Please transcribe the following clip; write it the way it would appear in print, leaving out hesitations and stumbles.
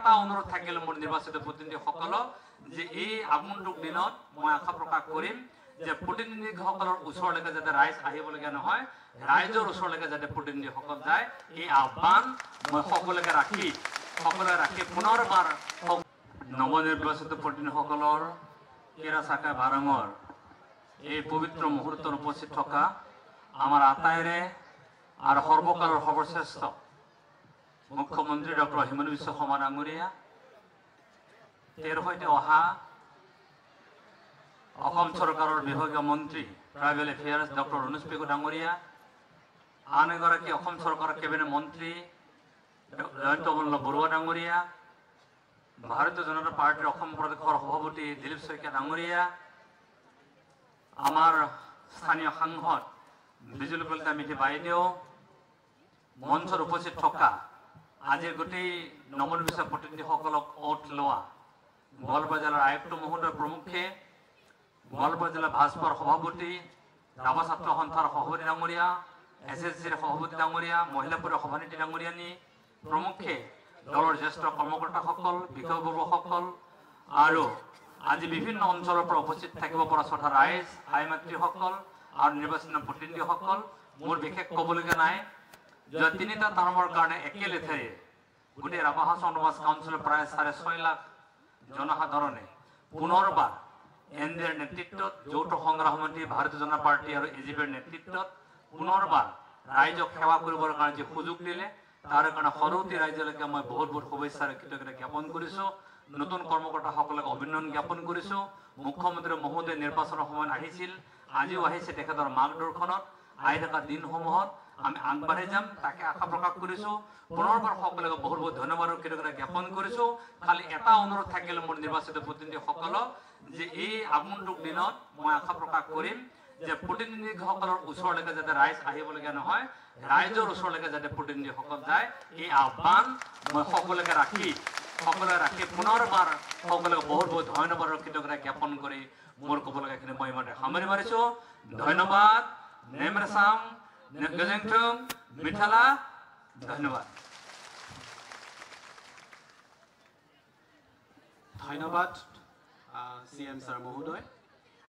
এটা অনুৰোধ থাকিলে মোৰ নিৰ্বাচিত প্ৰতিনিধিসকলক যে এই আগন্তুক দিনত মই আশা প্ৰকাশ কৰিম যে প্ৰতিনিধিসকলৰ ওচৰলৈকে যাতে ৰাইজ আহিবলগীয়া নহয়, ৰাইজৰ ওচৰলৈকে যাতে প্ৰতিনিধিসকল যায়, এই আহ্বান মই সকলোকে ৰাখি পুনৰবাৰ নৱনিৰ্বাচিত প্ৰতিনিধিসকলৰ কেৰা চাকা বাৰঙৰ এই পবিত্ৰ মুহূৰ্তত উপস্থিত থকা আমাৰ আটাইৰে আৰু সৰ্বকালৰ সৰ্বশ্ৰেষ্ঠ মুখ্যমন্ত্ৰী ডক্টৰ হিমন্ত বিশ্ব শৰ্মা ডাঙৰীয়া, তেওঁৰ সৈতে অহা অসম চৰকাৰৰ বিভাগীয় মন্ত্ৰী tribal affairs doctor Anuj Pegu ডাঙৰীয়া, আন এগৰাকী অসম চৰকাৰৰ কেবিনেট মন্ত্ৰী জয়ন্ত মল্ল বৰুৱা ডাঙৰীয়া, ভাৰতীয় জনতা পাৰ্টিৰ অসম প্ৰদেশৰ সভাপতি দিলীপ শইকীয়া ডাঙৰীয়া, আমাৰ স্থানীয় সাংসদ বিজুলী কলিতা মিঠি বাইদেউ, মঞ্চত উপস্থিত থকা আজিৰ গোটেই নৱনিৰ্বাচিত প্ৰতিনিধিসকলক ওঠ লোৱা গোৱালপাৰা জিলাৰ আয়ুক্ত মহোদয় প্ৰমুখ্যে, গোৱালপাৰা জিলা ভাজপাৰ সভাপতি, ৰাভা ছাত্ৰ সন্থাৰ সভাপতি ডাঙৰীয়া, SSCৰ সভাপতি ডাঙৰীয়া, মহিলা পৰিষদৰ সভানেত্ৰী ডাঙৰীয়ানী প্ৰমুখ্যে, দলৰ জ্যেষ্ঠ কৰ্মকৰ্তাসকল, বিষয়ববীসকল আৰু আজি বিভিন্ন অঞ্চলৰ পৰা উপস্থিত থাকিব পৰা শ্ৰদ্ধা ৰাইজ, আই মাতৃসকল আৰু নিৰ্বাচিত প্ৰতিনিধিসকল, মোৰ বিশেষ ক'বলগীয়া নাই যে 3টা টাৰ্মৰ কাৰণে একে লেঠাৰে গোটেই ৰাভা হাছং সমাজ কাউন্সিলৰ প্ৰায় 6.5 লাখ জনসাধাৰণে পুনৰবাৰ এনডিএৰ নেতৃত্বত যৌথ সংগ্ৰাম মন্ত্ৰী ভাৰতীয় জনতা পাৰ্টি আৰু এজিপিৰ নেতৃত্বত পুনৰবাৰ ৰাইজক সেৱা কৰিবৰ কাৰণে যে সুযোগ দিলে, তাৰ কাৰণে সৰুতি ৰাইজলৈকে মই বহুত শুভেচ্ছা আৰু কৃতজ্ঞতা জ্ঞাপন কৰিছোঁ। নতুন কৰ্মকৰ্তাসকলক অভিনন্দন জ্ঞাপন কৰিছোঁ। মুখ্যমন্ত্ৰী মহোদয় নিৰ্বাচনৰ সময়ত আহিছিল, আজিও আহিছে তেখেতৰ মাৰ্গদৰ্শনত, আহি থকা দিনসমূহত আমি আগবাঢ়ি যাম তাকে আশা প্ৰকাশ কৰিছোঁ। পুনৰবাৰ সকলোকে বহুত ধন্যবাদ আৰু কৃতজ্ঞতা জ্ঞাপন কৰিছোঁ। খালি এটা অনুৰোধ থাকিলে মোৰ নিৰ্বাচিত প্ৰতিনিধিসকলক যে এই আগন্তুক দিনত মই আশা প্ৰকাশ কৰিম যে প্ৰতিনিধিসকলৰ ওচৰলৈকে যাতে ৰাইজ আহিবলগীয়া নহয়, ৰাইজৰ ওচৰলৈকে যাতে প্ৰতিনিধিসকল যায়, এই আহ্বান মই সকলোকে ৰাখি পুনৰবাৰ সকলোকে বহুত ধন্যবাদ আৰু কৃতজ্ঞতা জ্ঞাপন কৰি মোৰ ক'বলগীয়াখিনি মই ইমানে সামৰি মাৰিছোঁ। ধন্যবাদ। নেমৰেচাম গজেংথুং মিঠালা, ধন্যবাদ। ধন্যবাদ CM ছাৰ মহোদয়।